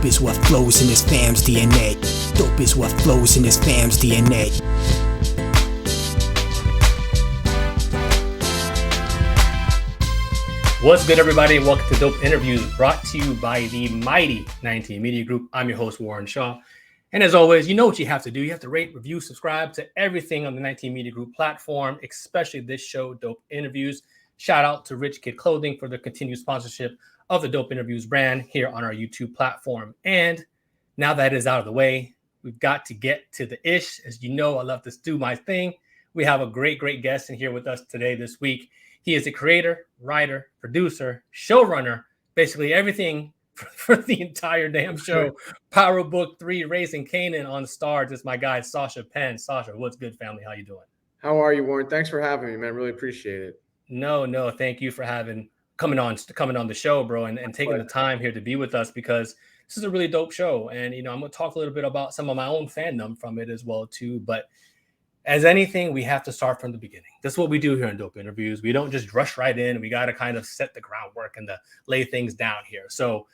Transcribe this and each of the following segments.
is what flows in this fam's DNA. Dope is what flows in this fam's DNA. What's good, everybody? Welcome to Dope Interviews, brought to you by the mighty 19 Media Group. I'm your host, Warren Shaw. And as always, you know what you have to do. You have to rate, review, subscribe to everything on the 19 Media Group platform, especially this show, Dope Interviews. Shout out to Rich Kid Clothing for the continued sponsorship of the Dope Interviews brand here on our YouTube platform. And now that is out of the way, we've got to get to the ish. As you know, I love to do my thing. We have a great guest in here with us today this week. He is a creator, writer, producer, showrunner, basically everything for the entire damn show. Power Book 3, Raising Kanan on STARZ. It's my guy, Sascha Penn. Sascha, what's good, family? How you doing? How are you, Warren? Thanks for having me, man. Really appreciate it. No. Thank you for coming on the show, bro, and taking the time here to be with us, because this is a really dope show. And, I'm going to talk a little bit about some of my own fandom from it as well, too. But as anything, we have to start from the beginning. That's what we do here in Dope Interviews. We don't just rush right in. We got to kind of set the groundwork and lay things down here. So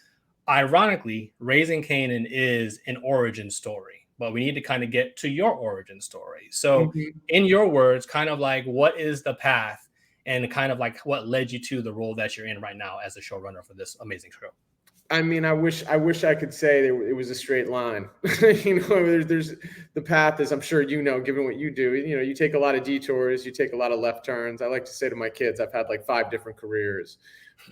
ironically, Raising Kanan is an origin story, but we need to kind of get to your origin story. So in your words, kind of like, what is the path and kind of like what led you to the role that you're in right now as a showrunner for this amazing show? I mean, I wish I could say it was a straight line. There's the path, as I'm sure given what you do. You take a lot of detours, you take a lot of left turns. I like to say to my kids, I've had like 5 different careers,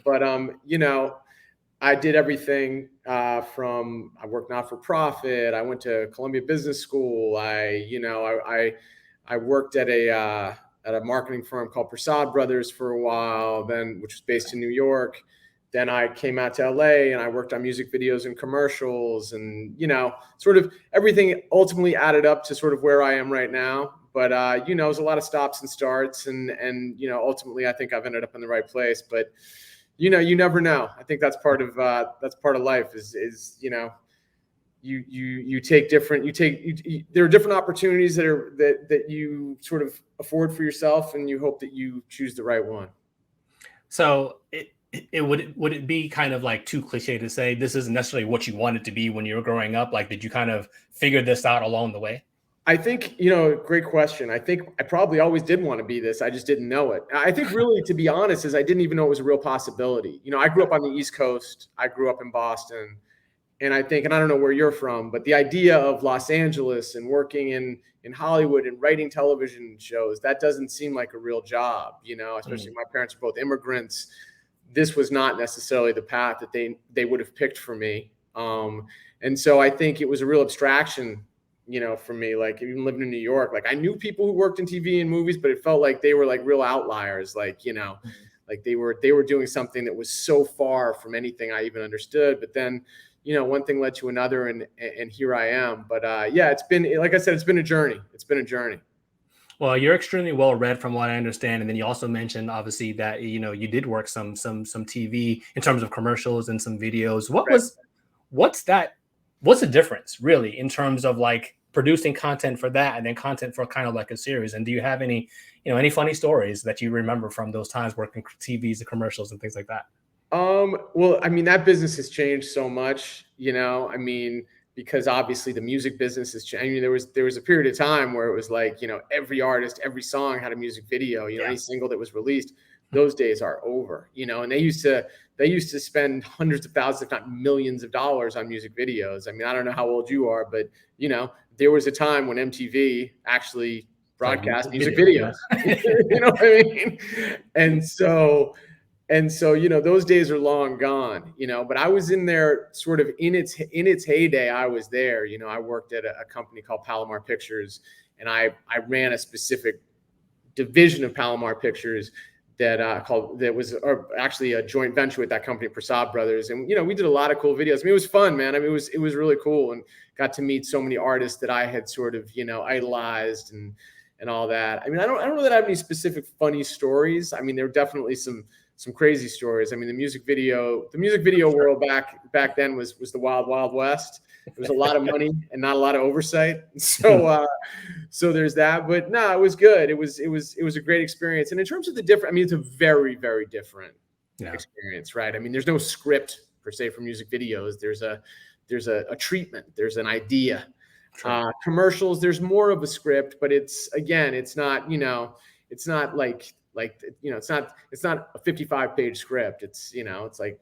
but I did everything from I worked not for profit. I went to Columbia Business School. I worked at a marketing firm called Prasad Brothers for a while, which was based in New York. Then I came out to LA and I worked on music videos and commercials, and, sort of everything ultimately added up to sort of where I am right now. But, it was a lot of stops and starts, and ultimately I think I've ended up in the right place. But, you never know. I think that's part of life is you take different, there are different opportunities that you sort of afford for yourself, and you hope that you choose the right one. So would it be kind of like too cliche to say this isn't necessarily what you wanted to be when you were growing up? Like, did you kind of figure this out along the way? I think, great question. I think I probably always did want to be this. I just didn't know it. I think really, to be honest, is I didn't even know it was a real possibility. I grew up on the East Coast. I grew up in Boston. And I think, and I don't know where you're from, but the idea of Los Angeles and working in Hollywood and writing television shows, that doesn't seem like a real job, especially my parents are both immigrants. This was not necessarily the path that they would have picked for me. And so I think it was a real abstraction, for me, like even living in New York, like I knew people who worked in TV and movies, but it felt like they were like real outliers, like, like they were doing something that was so far from anything I even understood. But then, one thing led to another, and here I am. But it's been, like I said, it's been a journey. It's been a journey. Well, you're extremely well read from what I understand. And then you also mentioned, obviously, that, you did work some TV in terms of commercials and some videos. What's the difference really in terms of like producing content for that and then content for kind of like a series? And do you have any funny stories that you remember from those times working TVs and commercials and things like that? Well, I mean, that business has changed so much, because obviously the music business has changed. I mean, there was a period of time where it was like, every artist, every song had a music video, any single that was released. Those days are over, and they used to spend hundreds of thousands, if not millions of dollars on music videos. I mean, I don't know how old you are, but, there was a time when MTV actually broadcast music videos. You know what I mean? And so, those days are long gone, but I was in there sort of in its heyday. I was there, I worked at a company called Palomar Pictures, and I ran a specific division of Palomar Pictures that was actually a joint venture with that company, Prasad Brothers. And, we did a lot of cool videos. I mean, it was fun, man. I mean, it was really cool, and got to meet so many artists that I had sort of, idolized and all that. I mean, I don't know that I have any specific funny stories. I mean, there were definitely some crazy stories. I mean, the music video world back then was the wild, wild west. There was a lot of money and not a lot of oversight. So there's that. But no, it was good. It was a great experience. And in terms of the different, I mean, it's a very, very different experience, right? I mean, there's no script per se for music videos. There's a treatment, there's an idea. Commercials, there's more of a script, but it's not, it's not like it's not a 55-page script. It's, it's like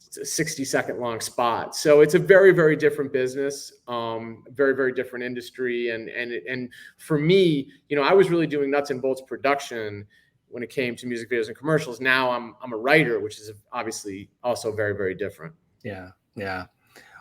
it's a 60-second long spot. So it's a very, very different business, very, very different industry. And for me, I was really doing nuts and bolts production when it came to music videos and commercials. Now I'm a writer, which is obviously also very, very different. Yeah. Yeah.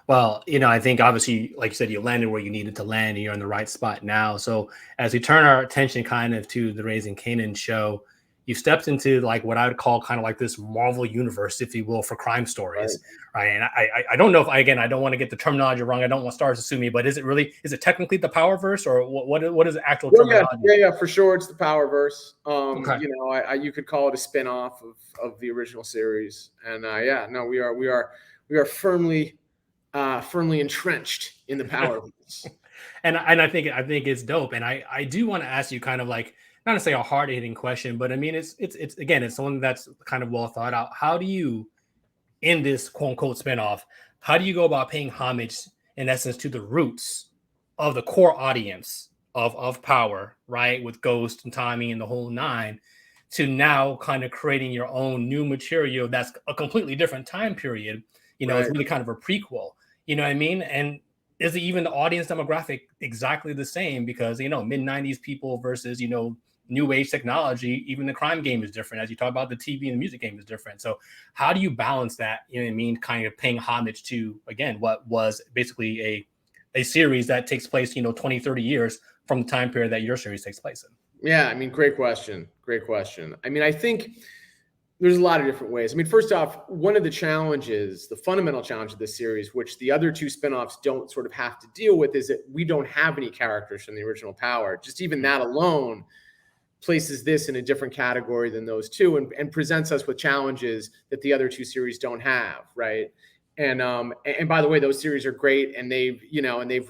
Well, I think obviously, like you said, you landed where you needed to land and you're in the right spot now. So as we turn our attention kind of to the Raising Kanan show, you stepped into like what I would call kind of like this Marvel universe, if you will, for crime stories, right? And I don't know if, again, I don't want to get the terminology wrong. I don't want STARZ to sue me, but is it technically the Powerverse, or what is the actual terminology? Yeah, for sure, it's the Powerverse. You could call it a spinoff of the original series, and we are firmly entrenched in the Powerverse. and I think it's dope, and I do want to ask you kind of like, not to say a hard-hitting question, but I mean, it's again, it's one that's kind of well thought out. How do you, in this quote unquote spinoff, how do you go about paying homage in essence to the roots of the core audience of Power, right? With Ghost and Tommy and the whole nine, to now kind of creating your own new material that's a completely different time period. It's really kind of a prequel, you know what I mean? And is even the audience demographic exactly the same? Because, mid-90s people versus, new age technology, even the crime game is different. As you talk about, the TV and the music game is different. So how do you balance that, kind of paying homage to, again, what was basically a series that takes place, 20, 30 years from the time period that your series takes place in? Yeah, great question. I think there's a lot of different ways. First off, one of the challenges, the fundamental challenge of this series, which the other two spinoffs don't sort of have to deal with, is that we don't have any characters from the original Power. Just even that alone places this in a different category than those two, and presents us with challenges that the other two series don't have, right? And by the way, those series are great, and they've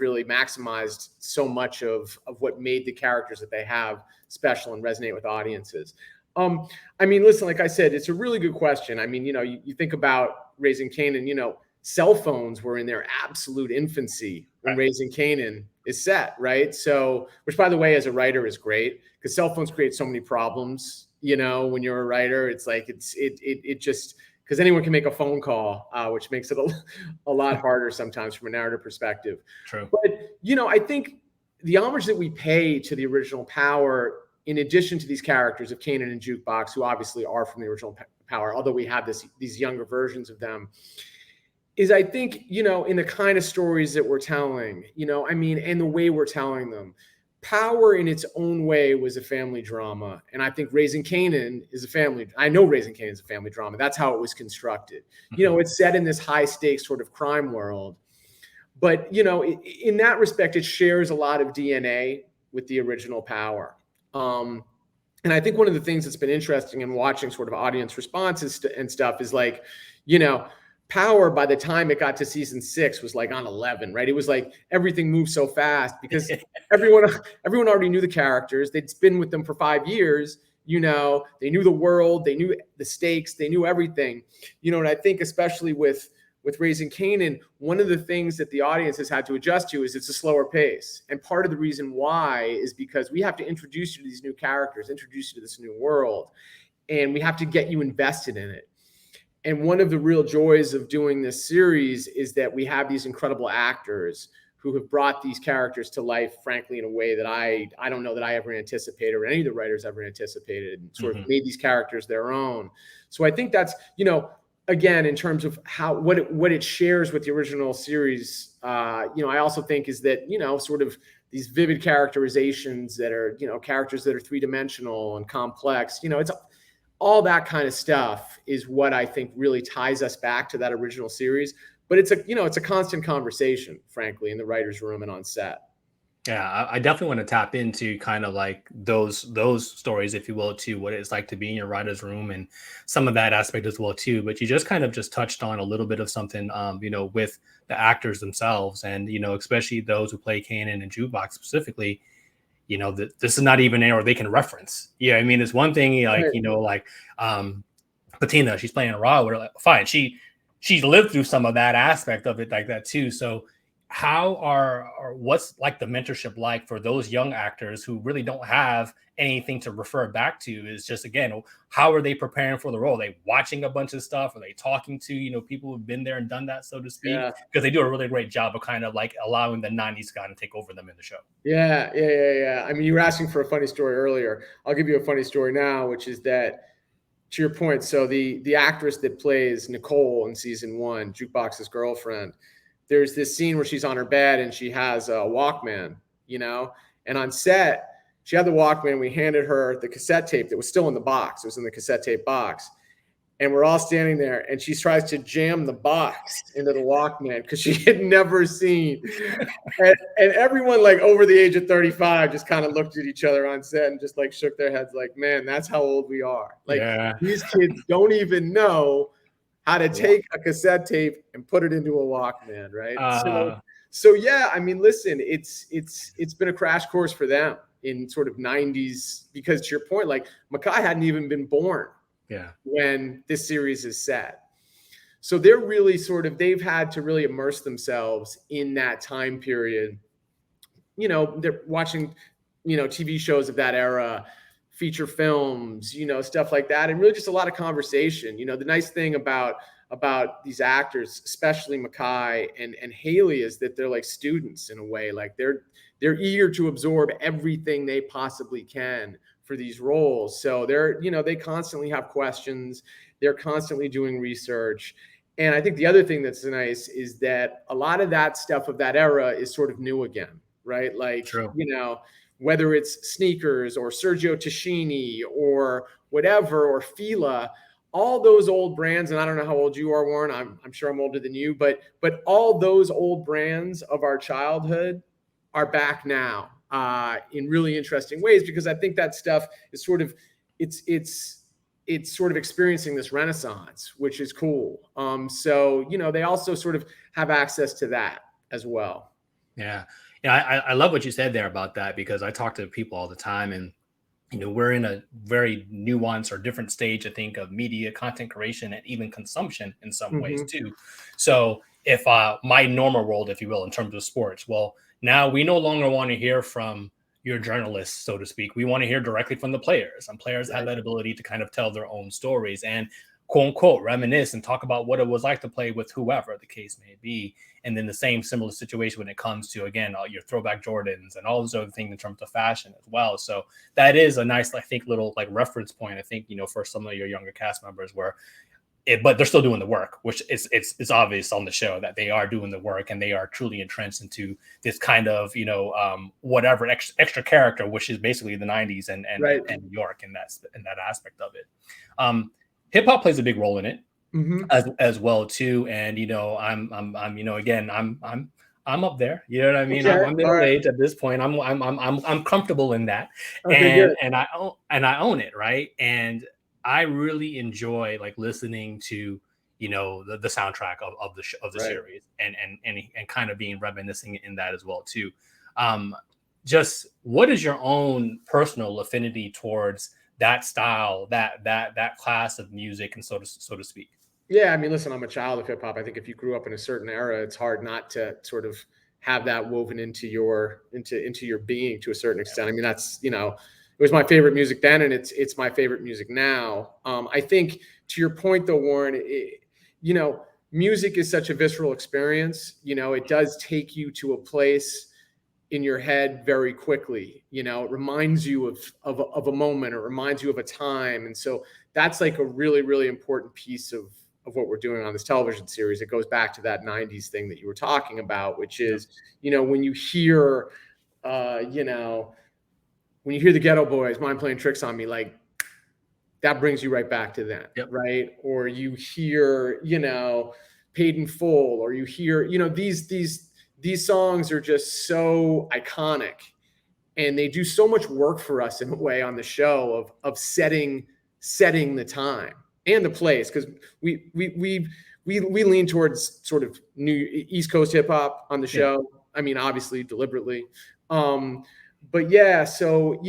really maximized so much of what made the characters that they have special and resonate with audiences. Listen, like I said, it's a really good question. You think about Raising Kanan, cell phones were in their absolute infancy when Raising Kanan is set, right? So, which by the way, as a writer is great, because cell phones create so many problems, when you're a writer. It's like, it just, because anyone can make a phone call, which makes it a lot harder sometimes from a narrative perspective. True. But, I think the homage that we pay to the original Power, in addition to these characters of Kanan and Jukebox, who obviously are from the original Power, although we have these younger versions of them, is I think, in the kind of stories that we're telling, and the way we're telling them. Power in its own way was a family drama. And I think Raising Kanan is a family. I know Raising Kanan is a family drama. That's how it was constructed. Mm-hmm. It's set in this high stakes sort of crime world. But, in that respect, it shares a lot of DNA with the original Power. And I think one of the things that's been interesting in watching sort of audience responses and stuff is like, Power, by the time it got to season 6, was like on 11, right? It was like everything moved so fast because everyone already knew the characters. They'd been with them for 5 years. They knew the world, they knew the stakes, they knew everything. And I think especially with Raising Kanan, one of the things that the audience has had to adjust to is it's a slower pace. And part of the reason why is because we have to introduce you to these new characters, introduce you to this new world, and we have to get you invested in it. And one of the real joys of doing this series is that we have these incredible actors who have brought these characters to life, frankly, in a way that I don't know that I ever anticipated, or any of the writers ever anticipated, and sort of made these characters their own. So I think that's, again, in terms of what it shares with the original series, I also think is that, sort of these vivid characterizations that are, characters that are three-dimensional and complex, it's all that kind of stuff is what I think really ties us back to that original series. But it's a constant conversation, frankly, in the writer's room and on set. Yeah, I definitely want to tap into kind of like those stories, if you will, too, what it's like to be in your writer's room and some of that aspect as well, too. But you just kind of just touched on a little bit of something, with the actors themselves and, especially those who play Kanan and Jukebox specifically. This is not even or they can reference. Yeah, it's one thing like, Patina, she's playing Raw. We're like, fine. She she's lived through some of that aspect of it like that too. So how what's like the mentorship like for those young actors who really don't have anything to refer back to? Is just, again, how are they preparing for the role? Are they watching a bunch of stuff? Are they talking to people who've been there and done that, so to speak? Yeah. Because they do a really great job of kind of like allowing the 90s guy to take over them in the show. Yeah. I mean, you were asking for a funny story earlier. I'll give you a funny story now, which is that, to your point, so the actress that plays Nicole in season 1, Jukebox's girlfriend, there's this scene where she's on her bed and she has a Walkman, and on set, she had the Walkman. We handed her the cassette tape that was still in the box. It was in the cassette tape box. And we're all standing there, and she tries to jam the box into the Walkman because she had never seen. And everyone, like, over the age of 35 just kind of looked at each other on set and just like shook their heads like, man, that's how old we are. Like, these kids don't even know how to take a cassette tape and put it into a Walkman, right? So yeah, I mean, listen, it's been a crash course for them in sort of 90s, because to your point, like, Makai hadn't even been born when this series is set. So they're really they've had to really immerse themselves in that time period. They're watching, TV shows of that era, feature films, stuff like that. And really just a lot of conversation. The nice thing about these actors, especially Makai and Haley, is that they're like students in a way. Like they're eager to absorb everything they possibly can for these roles. So they constantly have questions. They're constantly doing research. And I think the other thing that's nice is that a lot of that stuff of that era is sort of new again, right? Like, True. Whether it's sneakers or Sergio Tacchini or whatever, or Fila, all those old brands, and I don't know how old you are, Warren. I'm sure I'm older than you, but all those old brands of our childhood are back now in really interesting ways, because I think that stuff is sort of it's sort of experiencing this renaissance, which is cool. So they also sort of have access to that as well. Yeah, I love what you said there about that, because I talk to people all the time, and we're in a very nuanced or different stage, I think, of media, content creation, and even consumption in some ways too. So if my normal world, if you will, in terms of sports, well, now we no longer want to hear from your journalists, so to speak. We want to hear directly from the players, and players have that ability to kind of tell their own stories and, quote unquote, reminisce and talk about what it was like to play with whoever the case may be. And then the same similar situation when it comes to, again, all your throwback Jordans and all those other things in terms of fashion as well. So that is a nice, I think, little like reference point, I think, for some of your younger cast members, but they're still doing the work, which it's obvious on the show that they are doing the work, and they are truly entrenched into this kind of, whatever extra character, which is basically the 90s and New York in that aspect of it. Hip hop plays a big role in it as well too. And, I'm up there. You know what I mean? I'm middle age at this point. I'm comfortable in that. Okay, and I own it. Right. And I really enjoy like listening to, the soundtrack of the series and kind of being reminiscing in that as well too. Just what is your own personal affinity towards that style, that class of music, and so to speak? Yeah, I mean, listen, I'm a child of hip hop. I think if you grew up in a certain era, it's hard not to sort of have that woven into your being to a certain extent. I mean, that's it was my favorite music then, and it's my favorite music now. I think, to your point though, Warren, music is such a visceral experience. It does take you to a place in your head very quickly. It reminds you of a moment, or reminds you of a time. And so that's like a really, really important piece of what we're doing on this television series. It goes back to that 90s thing that you were talking about, which is, when you hear, when you hear the Ghetto Boys, Mind Playing Tricks on Me, like that brings you right back to that. Yep. Right. Or you hear, Paid in Full, or you hear, these songs are just so iconic, and they do so much work for us in a way on the show of setting the time and the place. Cause we lean towards sort of new East Coast hip hop on the show. Yeah. I mean, obviously deliberately. But yeah, so,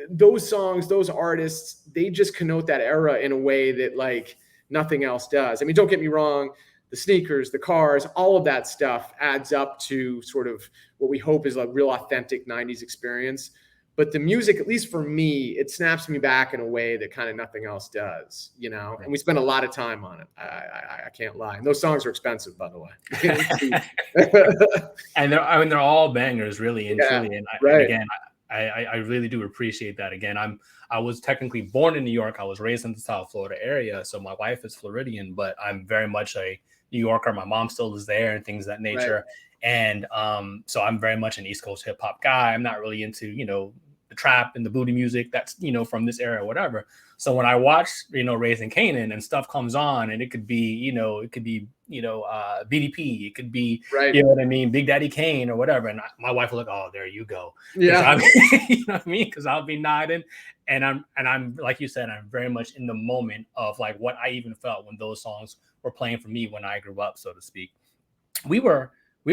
those songs, those artists, they just connote that era in a way that like nothing else does. I mean, don't get me wrong. the sneakers, the cars, all of that stuff adds up to sort of what we hope is a real authentic 90s experience. But the music, at least for me, it snaps me back in a way that kind of nothing else does, you know? And we spend a lot of time on it. I can't lie. And those songs are expensive, by the way. And they're all bangers, really and truly. And, right. And again, I really do appreciate that. Again, I was technically born in New York. I was raised in the South Florida area. So my wife is Floridian, but I'm very much a New Yorker. My mom still is there and things of that nature. Right. And so I'm very much an East Coast hip hop guy. I'm not really into, the trap and the booty music that's, from this era or whatever. So when I watch, Raising Kanan and stuff comes on, and it could be, BDP, it could be, right. You know what I mean? Big Daddy Kane or whatever. And my wife will like, oh, there you go. Yeah. You know what I mean? Because I'll be nodding. And I'm, like you said, I'm very much in the moment of like what I even felt when those songs were playing for me when I grew up, so to speak. We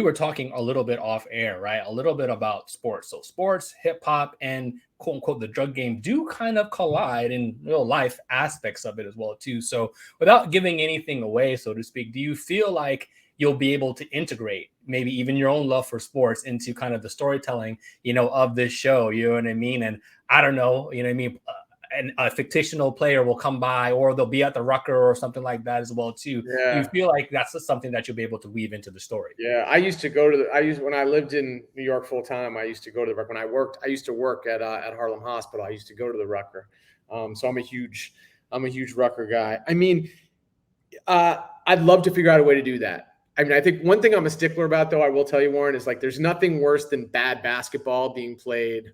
were talking a little bit off air, right? A little bit about sports. So sports, hip hop, and quote unquote, the drug game do kind of collide in real life aspects of it as well, too. So without giving anything away, so to speak, do you feel like you'll be able to integrate maybe even your own love for sports into kind of the storytelling, of this show, you know what I mean? And I don't know, you know what I mean? And a fictional player will come by, or they'll be at the Rucker or something like that as well too. Yeah. Do you feel like that's just something that you'll be able to weave into the story? Yeah, when I lived in New York full time, I used to go to the Rucker. I used to work at Harlem Hospital. I used to go to the Rucker. So I'm a huge Rucker guy. I mean, I'd love to figure out a way to do that. I mean, I think one thing I'm a stickler about, though, I will tell you, Warren, is like there's nothing worse than bad basketball being played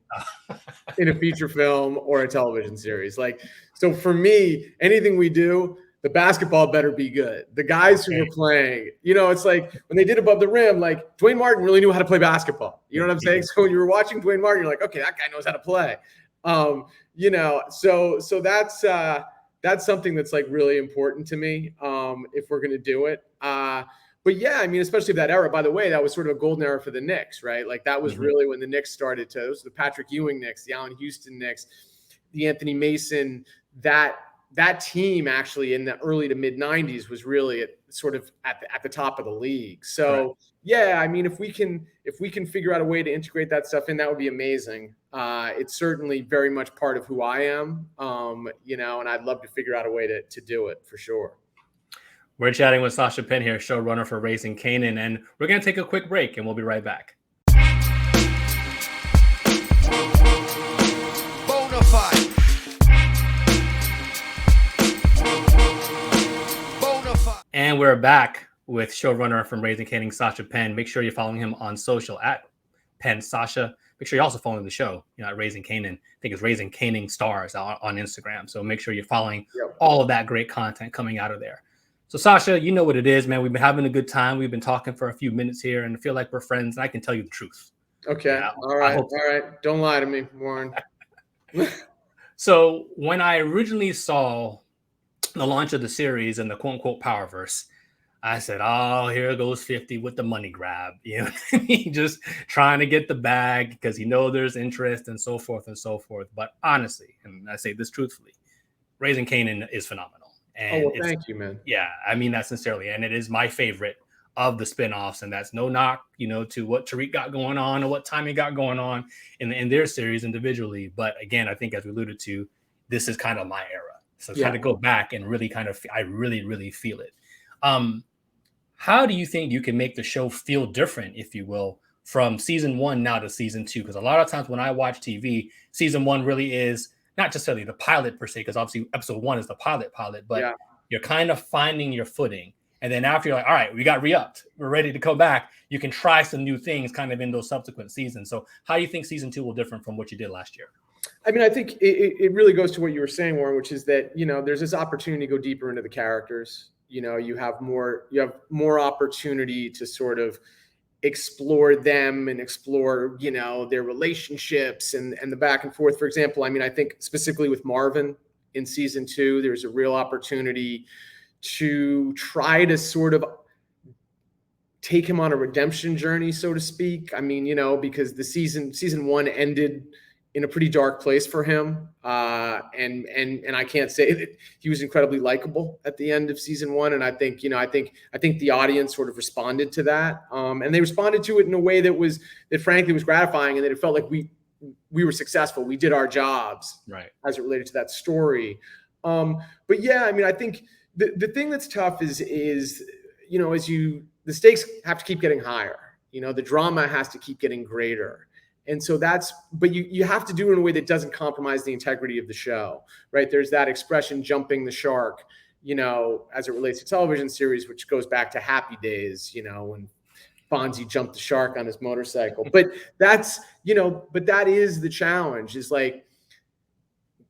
in a feature film or a television series. Like, so for me, anything we do, the basketball better be good. The guys who were playing, it's like when they did Above the Rim, like Dwayne Martin really knew how to play basketball. You know what I'm saying? So when you were watching Dwayne Martin, you're like, okay, that guy knows how to play. So that's something that's like really important to me if we're going to do it. But yeah, I mean, especially that era, by the way, that was sort of a golden era for the Knicks, right? Like that was really when the Knicks started to, those were the Patrick Ewing Knicks, the Allen Houston Knicks, the Anthony Mason, that team actually in the early to mid 90s was really at the top of the league. So yeah, I mean, if we can figure out a way to integrate that stuff in, that would be amazing. It's certainly very much part of who I am, and I'd love to figure out a way to do it for sure. We're chatting with Sascha Penn here, showrunner for Raising Kanan, and we're going to take a quick break, and we'll be right back. Bonafide. And we're back with showrunner from Raising Kanan, Sascha Penn. Make sure you're following him on social at Penn Sascha. Make sure you're also following the show, at Raising Kanan. I think it's Raising Kanan STARZ on Instagram. So make sure you're following all of that great content coming out of there. So Sascha, you know what it is, man. We've been having a good time. We've been talking for a few minutes here, and I feel like we're friends. And I can tell you the truth. Okay. All right. Don't lie to me, Warren. So when I originally saw the launch of the series and the quote unquote Powerverse, I said, oh, here goes 50 with the money grab. Just trying to get the bag because there's interest and so forth and so forth. But honestly, and I say this truthfully, Raising Kanan is phenomenal. And thank you, man. Yeah, I mean that sincerely. And it is my favorite of the spinoffs. And that's no knock, to what Tariq got going on or what Tommy got going on in their series individually. But again, I think as we alluded to, this is kind of my era. So trying to go back and really I really, really feel it. How do you think you can make the show feel different, if you will, from season 1 now to season 2? Because a lot of times when I watch TV, season 1 really is not necessarily the pilot per se, because obviously episode 1 is the pilot, but you're kind of finding your footing. And then after you're like, all right, we got re-upped, we're ready to come back, you can try some new things kind of in those subsequent seasons. So how do you think season 2 will differ from what you did last year? I mean, I think it really goes to what you were saying, Warren, which is that, there's this opportunity to go deeper into the characters. You have more opportunity to sort of explore them and explore, their relationships and the back and forth. For example, I mean, I think specifically with Marvin in season 2, there's a real opportunity to try to sort of take him on a redemption journey, so to speak. I mean, because the season 1 ended in a pretty dark place for him. And I can't say that he was incredibly likable at the end of season 1. And I think, I think the audience sort of responded to that. And they responded to it in a way that frankly was gratifying, and that it felt like we were successful. We did our jobs, right, as it related to that story. But yeah, I mean, I think the thing that's tough is, the stakes have to keep getting higher. The drama has to keep getting greater. And so but you have to do it in a way that doesn't compromise the integrity of the show, right? There's that expression, jumping the shark, as it relates to television series, which goes back to Happy Days, when Fonzie jumped the shark on his motorcycle. But that is the challenge, is like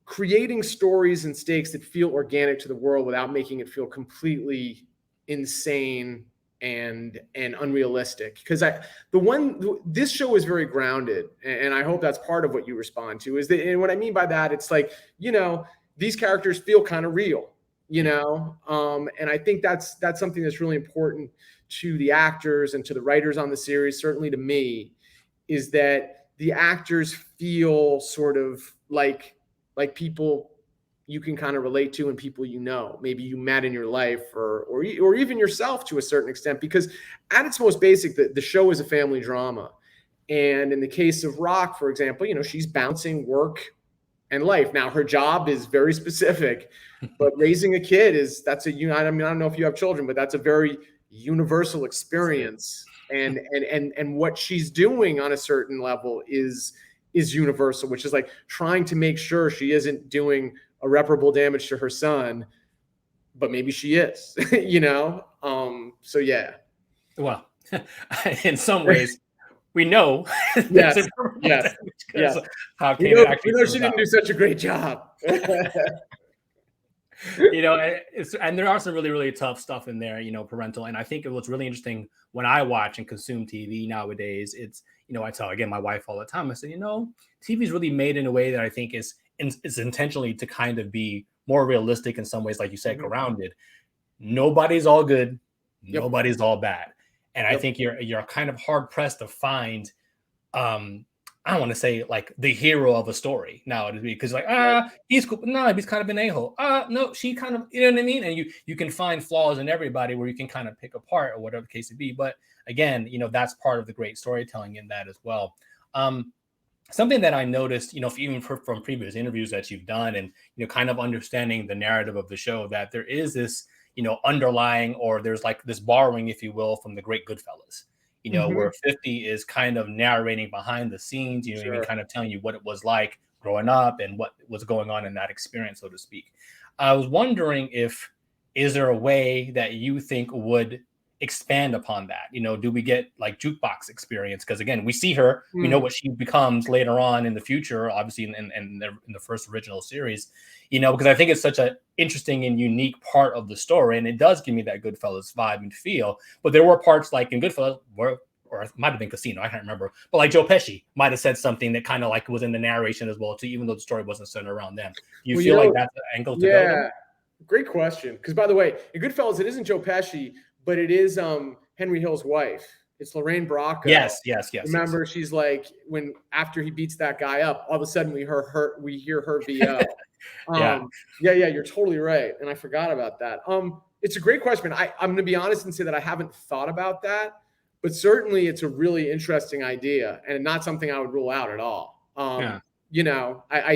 creating stories and stakes that feel organic to the world without making it feel completely insane and unrealistic. Because this show is very grounded, and I hope that's part of what you respond to, is that, and what I mean by that, it's like, these characters feel kind of real, and I think that's something that's really important to the actors and to the writers on the series, certainly to me, is that the actors feel sort of like people you can kind of relate to, and people maybe you met in your life, or even yourself to a certain extent. Because at its most basic, the show is a family drama. And in the case of Rock, for example, she's bouncing work and life. Now, her job is very specific, but raising a kid I don't know if you have children, but that's a very universal experience. And what she's doing on a certain level is universal, which is like trying to make sure she isn't doing irreparable damage to her son, but maybe she is, so yeah. Well, in some ways we know. Yes. How we know she didn't do such a great job. And there are some really, really tough stuff in there, parental. And I think what's really interesting when I watch and consume TV nowadays, it's, I tell, again, my wife all the time, I say, TV is really made in a way that I think is intentionally to kind of be more realistic in some ways, like you said, grounded. Nobody's all good. Yep. Nobody's all bad. And I think you're kind of hard pressed to find, I don't want to say like the hero of a story now, because he's cool. No, he's kind of an a-hole. No, she kind of, you know what I mean? And you can find flaws in everybody where you can kind of pick apart, or whatever the case would be. But again, that's part of the great storytelling in that as well. Something that I noticed, even from previous interviews that you've done, and, kind of understanding the narrative of the show, that there is this, underlying, or there's like this borrowing, if you will, from the great Goodfellas, where 50 is kind of narrating behind the scenes, Sure. even kind of telling you what it was like growing up and what was going on in that experience, so to speak. I was wondering is there a way that you think would expand upon that? Do we get like Jukebox experience? Because again, we see her, we know what she becomes later on in the future, obviously in the first original series, because I think it's such an interesting and unique part of the story, and it does give me that Goodfellas vibe and feel. But there were parts like in Goodfellas or it might have been Casino, I can't remember, but like Joe Pesci might have said something that kind of like was in the narration as well too, even though the story wasn't centered around them. Do you feel like that's the angle to go to? Great question. Because by the way, in Goodfellas, it isn't Joe Pesci, but it is Henry Hill's wife. It's Lorraine Bracco. Yes. Remember, she's like, after he beats that guy up, all of a sudden we hear her VO. Yeah, you're totally right, and I forgot about that. It's a great question. I'm going to be honest and say that I haven't thought about that, but certainly it's a really interesting idea, and not something I would rule out at all. I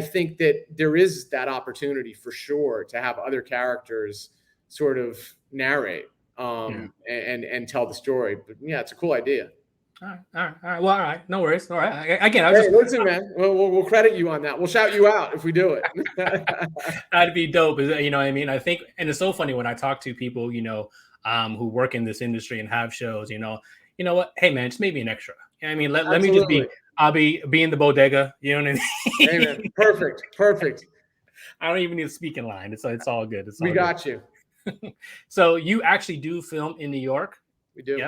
think that there is that opportunity for sure to have other characters sort of narrate and tell the story. But yeah, it's a cool idea. All right. Well, all right. No worries. All right. Again, listen, man. We'll credit you on that. We'll shout you out if we do it. That'd be dope. You know what I mean? I think, and it's so funny when I talk to people, who work in this industry and have shows, you know what? Hey, man, just maybe an extra. You know what I mean? Let me just I'll be in the bodega. You know what I mean? Hey, man. Perfect. I don't even need a speaking line. It's all good. We got you. So you actually do film in New York? We do.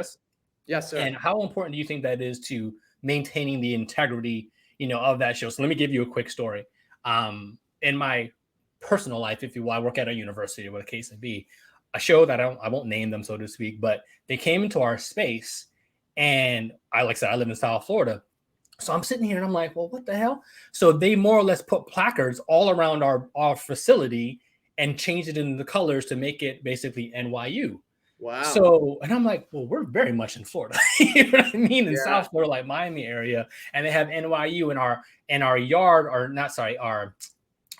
Yes, sir. And how important do you think that is to maintaining the integrity, of that show? So let me give you a quick story. In my personal life, if you will, I work at a university, with a case and be, a show that I won't name them, so to speak, but they came into our space, and like I said, I live in South Florida. So I'm sitting here and I'm like, well, what the hell? So they more or less put placards all around our facility and changed it in the colors to make it basically NYU. Wow. So, and I'm like, well, we're very much in Florida. You know what I mean? In Yeah. South Florida, like Miami area, and they have NYU in our yard, or not, sorry, our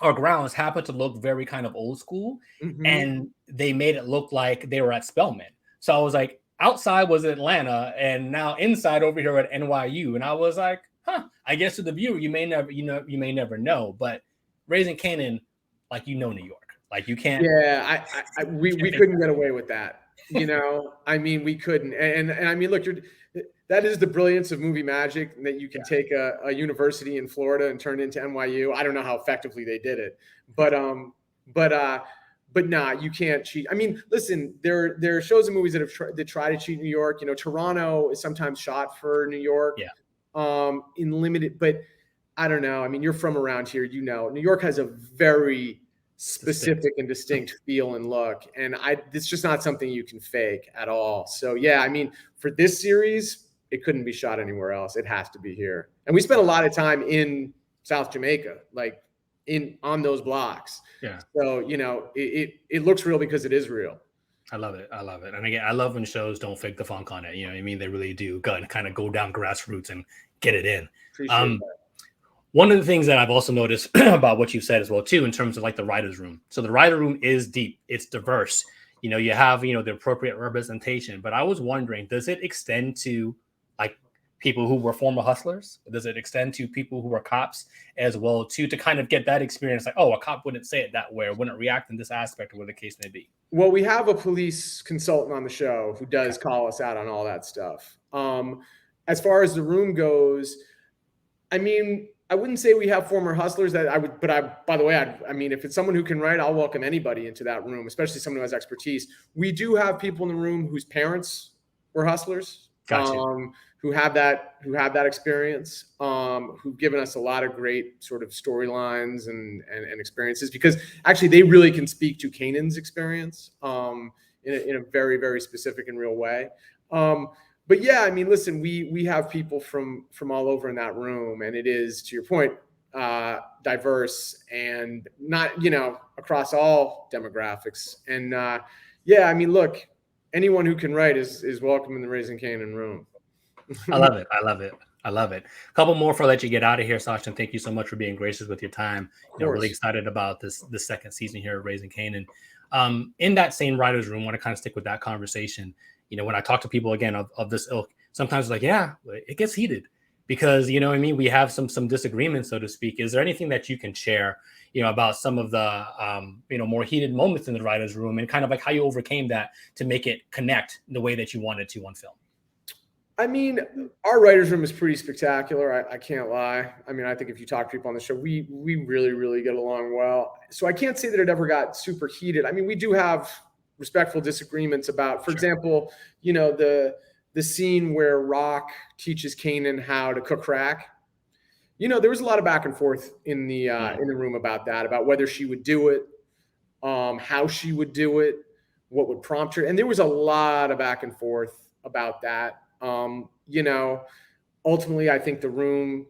grounds happen to look very kind of old school, and they made it look like they were at Spelman. So I was like, outside was Atlanta, and now inside over here at NYU, and I was like, huh. I guess to the viewer, you may never know, but Raising Kanan, like New York, like you can't. Yeah, we couldn't get away with that. You know, I mean, we couldn't. And I mean, look, that is the brilliance of movie magic, that you can take a university in Florida and turn it into NYU. I don't know how effectively they did it, but nah, you can't cheat. I mean, listen, there are shows and movies that try to cheat New York. You know, Toronto is sometimes shot for New York, in limited, but I don't know. I mean, you're from around here, you know, New York has a very specific and distinct feel and look, and it's just not something you can fake at all. So yeah, I mean, for this series, it couldn't be shot anywhere else. It has to be here. And we spent a lot of time in South Jamaica, like on those blocks. Yeah. So, you know, it looks real because it is real. I love it. And again, I love when shows don't fake the funk on it. You know what I mean? They really do kind of go down grassroots and get it in. Appreciate that. One of the things that I've also noticed about what you said as well, too, in terms of like the writer's room. So the writer room is deep. It's diverse. You know, you have, the appropriate representation. But I was wondering, does it extend to like people who were former hustlers? Does it extend to people who were cops as well, too, to kind of get that experience? Like, oh, a cop wouldn't say it that way or wouldn't react in this aspect, or whatever the case may be. Well, we have a police consultant on the show who does call us out on all that stuff. As far as the room goes, I mean, I wouldn't say we have former hustlers by the way, I mean, if it's someone who can write, I'll welcome anybody into that room, especially someone who has expertise. We do have people in the room whose parents were hustlers, who have that experience, who've given us a lot of great sort of storylines and experiences, because actually they really can speak to Kanan's experience, in a very, very specific and real way. But yeah, I mean, listen, we have people from all over in that room, and it is, to your point, diverse and not, across all demographics. And yeah, I mean, look, anyone who can write is welcome in the Raising Kanan room. I love it. A couple more before I let you get out of here, Sascha. Thank you so much for being gracious with your time. Really excited about this second season here of Raising Kanan. In that same writer's room, I want to kind of stick with that conversation. When I talk to people again of this ilk, sometimes it's like, yeah, it gets heated because, you know what I mean? We have some disagreements, so to speak. Is there anything that you can share, about some of the, more heated moments in the writer's room, and kind of like how you overcame that to make it connect the way that you wanted to on film? I mean, our writer's room is pretty spectacular. I can't lie. I mean, I think if you talk to people on the show, we really, really get along well. So I can't say that it ever got super heated. I mean, we do have respectful disagreements about, for example, the scene where Rock teaches Kanan how to cook crack. There was a lot of back and forth in the room about that, about whether she would do it, how she would do it, what would prompt her. And there was a lot of back and forth about that. Ultimately, I think the room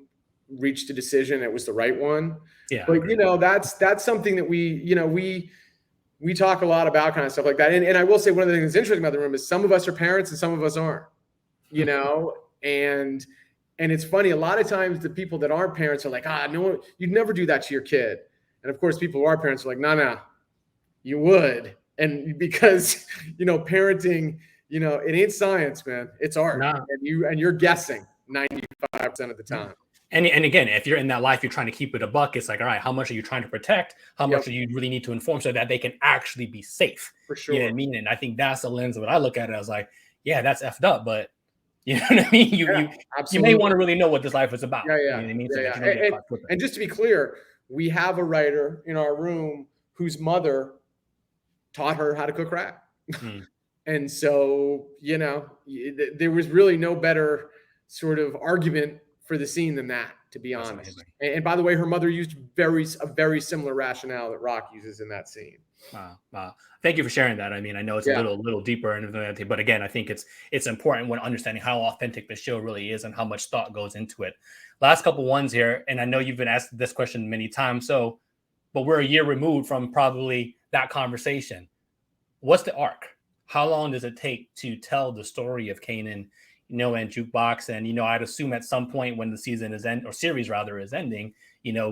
reached a decision. It was the right one. Yeah. But, that's something that we talk a lot about, kind of stuff like that. And I will say, one of the things that's interesting about the room is some of us are parents and some of us aren't, and it's funny. A lot of times the people that aren't parents are like, no, you'd never do that to your kid. And of course, people who are parents are like, no, you would. And because, parenting, it ain't science, man. It's art. Nah. And you're guessing 95% of the time. And again, if you're in that life, you're trying to keep it a buck. It's like, all right, how much are you trying to protect? How much do you really need to inform so that they can actually be safe? For sure. You know what I mean? And I think that's the lens of what I look at it. I was like, yeah, that's effed up, but you know what I mean? You may want to really know what this life is about. Yeah. You know what I mean? So and just to be clear, we have a writer in our room whose mother taught her how to cook crack. And so, there was really no better sort of argument for the scene than that, to be honest. And by the way, her mother used a very similar rationale that Rock uses in that scene. Wow. Thank you for sharing that. I mean, I know it's a little deeper into that, but again, I think it's important when understanding how authentic the show really is and how much thought goes into it. Last couple ones here, and I know you've been asked this question many times, but we're a year removed from probably that conversation. What's the arc? How long does it take to tell the story of Kanan, and Jukebox? And, I'd assume at some point when the season is series rather is ending,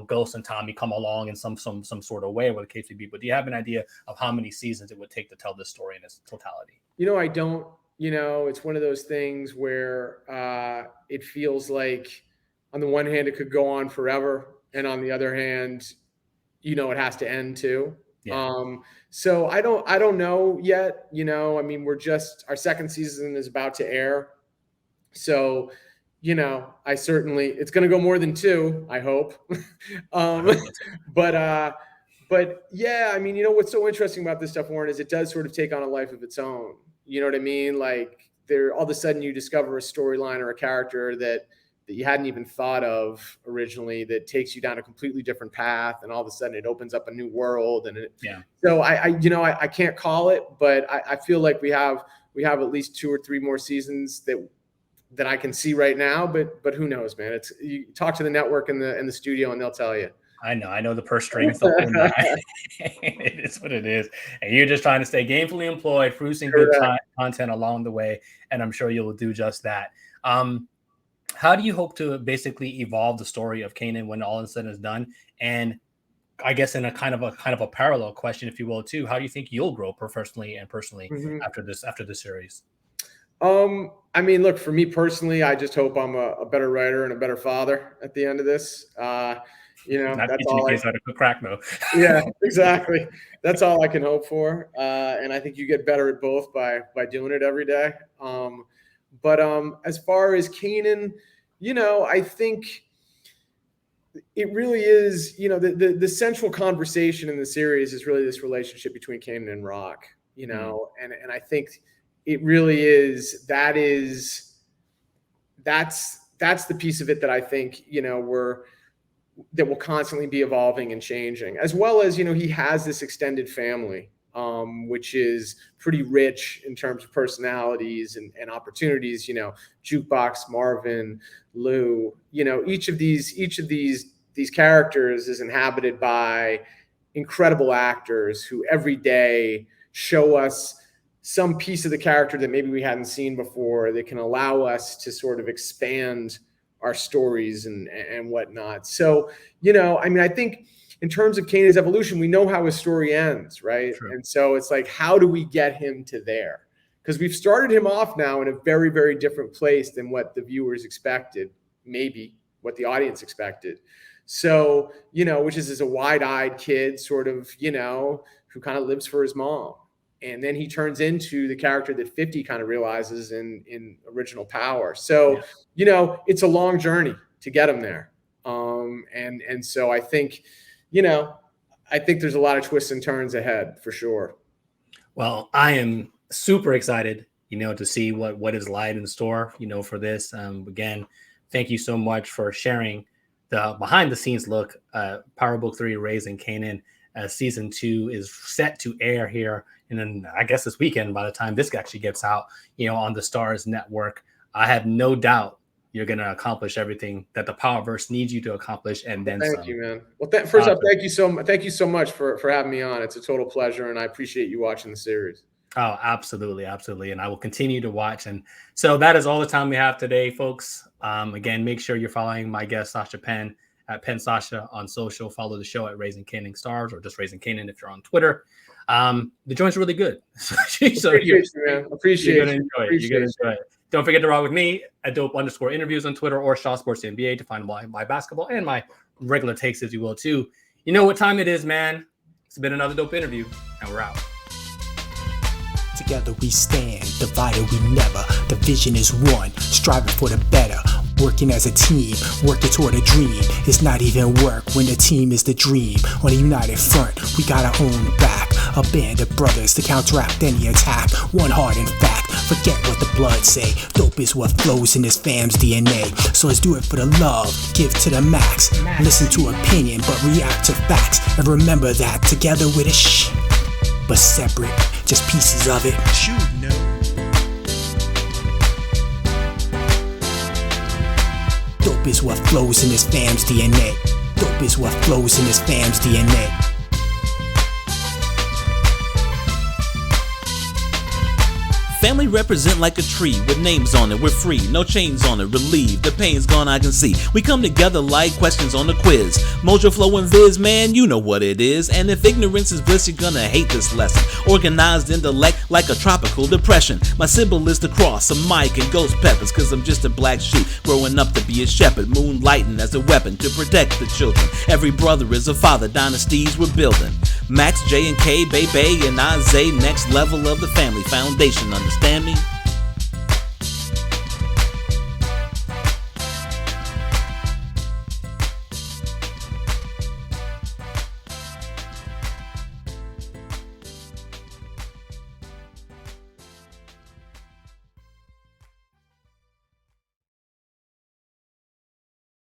Ghost and Tommy come along in some sort of way, whatever the case may be. But do you have an idea of how many seasons it would take to tell this story in its totality? I don't. It's one of those things where it feels like on the one hand, it could go on forever. And on the other hand, it has to end too. Yeah. So I don't know yet. I mean, our second season is about to air. So, it's going to go more than 2, I hope. But yeah, I mean, what's so interesting about this stuff, Warren, is it does sort of take on a life of its own. You know what I mean? Like all of a sudden you discover a storyline or a character that you hadn't even thought of originally that takes you down a completely different path. And all of a sudden it opens up a new world. And so I can't call it, but I feel like we have at least 2 or 3 more seasons that I can see right now, but who knows, man? You talk to the network and the studio and they'll tell you. I know the purse strings. It is what it is. And you're just trying to stay gainfully employed, producing good content along the way. And I'm sure you'll do just that. How do you hope to basically evolve the story of Kanan when all is said and is done? And I guess in a kind of a parallel question, if you will, too, how do you think you'll grow professionally and personally after this series? I mean, look, for me personally, I just hope I'm a better writer and a better father at the end of this. Not that's all. Out of crack, though. Yeah, exactly. That's all I can hope for. And I think you get better at both by doing it every day. But as far as Kanan, I think it really is, the central conversation in the series is really this relationship between Kanan and Rock, and I think it really is, that's the piece of it that I think, that will constantly be evolving and changing, as well as, he has this extended family, which is pretty rich in terms of personalities and opportunities, Jukebox, Marvin, Lou, each of these characters is inhabited by incredible actors who every day show us some piece of the character that maybe we hadn't seen before, that can allow us to sort of expand our stories and whatnot. So, I mean, I think in terms of Kanan's evolution, we know how his story ends, right? True. And so it's like, how do we get him to there? Because we've started him off now in a very, very different place than what the viewers expected, maybe what the audience expected. So, which is as a wide-eyed kid sort of, who kind of lives for his mom. And then he turns into the character that 50 kind of realizes in Original Power. So, it's a long journey to get him there. And so I think, there's a lot of twists and turns ahead for sure. Well, I am super excited, to see what is light in store, for this. Again, thank you so much for sharing the behind the scenes look. Power Book 3, Raising Kanan. Season 2 is set to air here, and then I guess this weekend by the time this actually gets out, on the STARZ network. I have no doubt you're going to accomplish everything that the Powerverse needs you to accomplish, and then thank you, man. Well, first up, thank you so much for having me on. It's a total pleasure, and I appreciate you watching the series. Oh, absolutely, and I will continue to watch. And so that is all the time we have today, folks. Again, make sure you're following my guest Sascha Penn at Penn Sascha on social. Follow the show at Raising Kanan STARZ, or just Raising Kanan if you're on Twitter. The joint's really good. So you're going to enjoy it. Don't forget to rock with me at dope_interviews on Twitter, or Shaw Sports NBA to find my basketball and my regular takes, if you will, too. You know what time it is, man. It's been another dope interview, and we're out. Together we stand, divided we never. The vision is one, striving for the better. Working as a team, working toward a dream. It's not even work when the team is the dream. On a united front, we got our own back. A band of brothers to counteract any attack. One heart in fact, forget what the blood say. Dope is what flows in this fam's DNA. So let's do it for the love, give to the max. Listen to opinion, but react to facts. And remember that together with a but separate, just pieces of it. Shoot, no. Dope is what flows in this fam's DNA. Dope is what flows in this fam's DNA. Family represent like a tree with names on it. We're free, no chains on it. Relieved, the pain's gone, I can see. We come together like questions on the quiz. Mojo Flow and Viz, man, you know what it is. And if ignorance is bliss, you're gonna hate this lesson. Organized intellect like a tropical depression. My symbol is the cross, a mic and ghost peppers. Cause I'm just a black sheep growing up to be a shepherd. Moonlighting as a weapon to protect the children. Every brother is a father, dynasties we're building. Max, J and K, Bay, and Isaiah, next level of the family foundation, understand me?